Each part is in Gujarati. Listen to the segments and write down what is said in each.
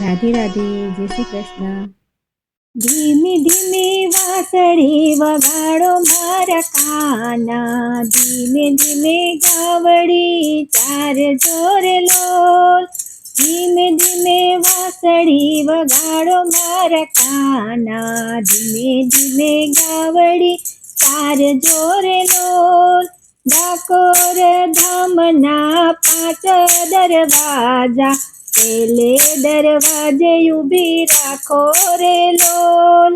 રાધે રાધે, જય શ્રી કૃષ્ણ. ધીમે ધીમે વાસળી વગાડો મારા કાના, ધીમે ધીમે ગાવડી ચાર જોરે લોલ. ધીમે ધીમે વાસળી વગાડો મારા કાના, ધીમે ધીમે ગાવડી ચાર જોરે લોલ. ડાકોર ધામના 5 દરવાજા, પેલે દરવાજે ઊભી રાખો રે લોલ.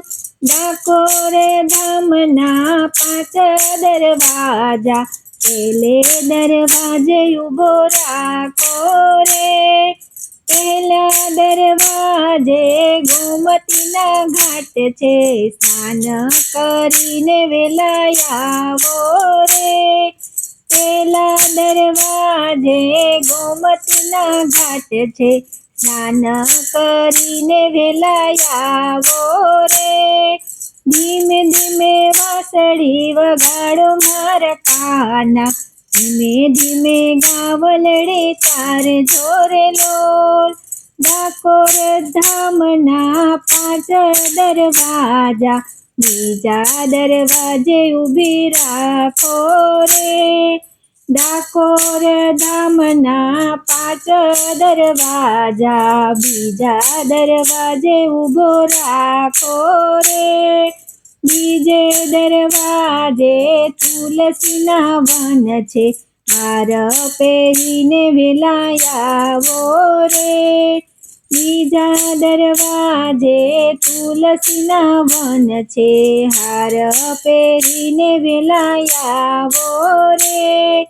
ડાકોર ધામના 5 દરવાજા, પેલે દરવાજે ઊભો રાખો રે. પહેલા દરવાજે ગોમતીના ઘાટ છે, સ્નાન કરીને વેલા આવો રે. પહેલા દરવાજે ગોમતીના ઘાટ છે, સ્નાન કરીને વેલા આવો રે. ધીમે ધીમે વાસળી વગાડો મારા કાના, ધીમે ધીમે ગાવલડે ચાર જોરે લોલ. ડાકોર ધામના 5 દરવાજા, બીજા દરવાજે ઊભી રાખો રે. ડાકોર ધામના 5 દરવાજા, બીજા દરવાજે ઊભો રાખો રે. બીજે દરવાજે તુલસીના વન છે, હાર પહેરીને વેલા આવો રે. બીજા દરવાજે તુલસીના વન છે, હાર પહેરીને વેલા આવો રે.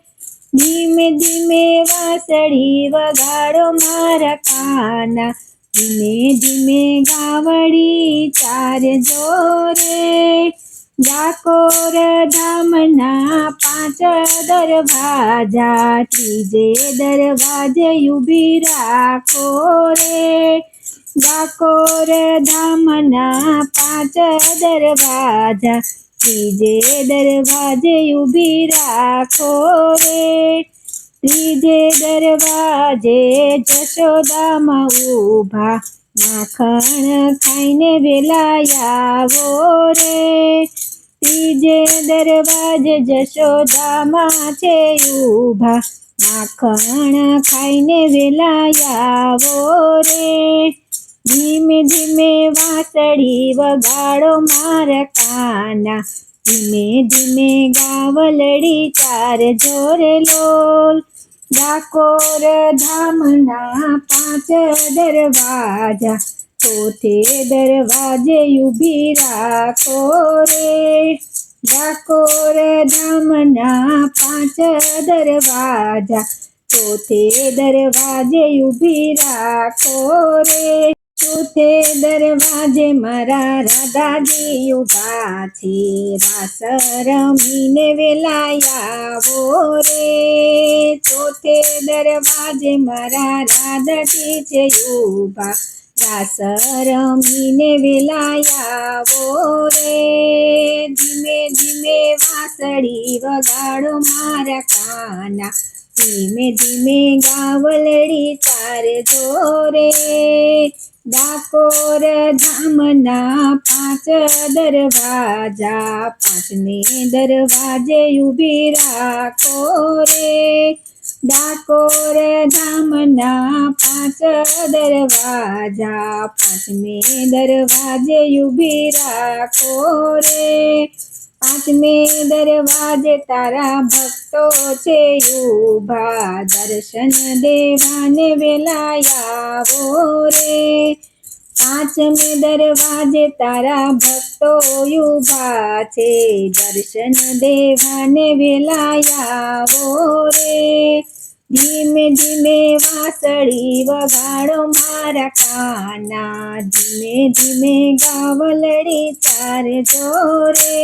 ધીમે ધીમે વાસળી વગાડો મારા કાના, ધીમે ધીમે ગાવડી ચાર જોરે. ડાકોર ધામના 5 દરવાજા, ત્રીજે દરવાજે ઊભી રાખો રે. ડાકોર ધામના 5 દરવાજા, ત્રીજે દરવાજે ઊભી રાખો રે. ત્રીજે દરવાજે જશોદામાં ઊભા, માખણ ખાઈને વેલા આવો રે. ત્રીજે દરવાજે જશોદામાં છે ઊભા, માખણ ખાઈને વેલા આવો રે. ધીમે ધીમે વાસળી વગાડો મારા કાના, ધીમે ધીમે ગાવલડી ચાર જોરે લોલ. ડાકોર ધામના 5 દરવાજા, ચોથે દરવાજે ઊભી રાખો રે. ડાકોર ધામના 5 દરવાજા, ચોથે દરવાજે ઊભી રાખો રે. ચોથે દરવાજે મારા રાધાજી ઊભા છે, રાસ રમીને વેલા આવો રે. ચોથે દરવાજે મારા રાધાજી છે ઊભા, રાસ રમીને વેલા આવો રે. ધીમે ધીમે વાસળી વગાડો મારા કાના, ધીમે ધીમે ગાવલડી ચાર જોરે. ડાકોર ધામના 5 દરવાજા, 5મે દરવાજે ઊભી રાખો રે. ડાકોર ધામના 5 દરવાજા, 5મે દરવાજે ઊભી રાખો રે. 5મે દરવાજે તારા ભક્તો છે ઊભા, દર્શન દેવાને વેલા આવો રે. 5મે દરવાજે તારા ભક્તો ઊભા છે, દર્શન દેવાને વેલા આવો રે. ધીમે ધીમે વાસળી વગાડો મારા કાના, ધીમે ધીમે ગાવલડી ચાર જોરે.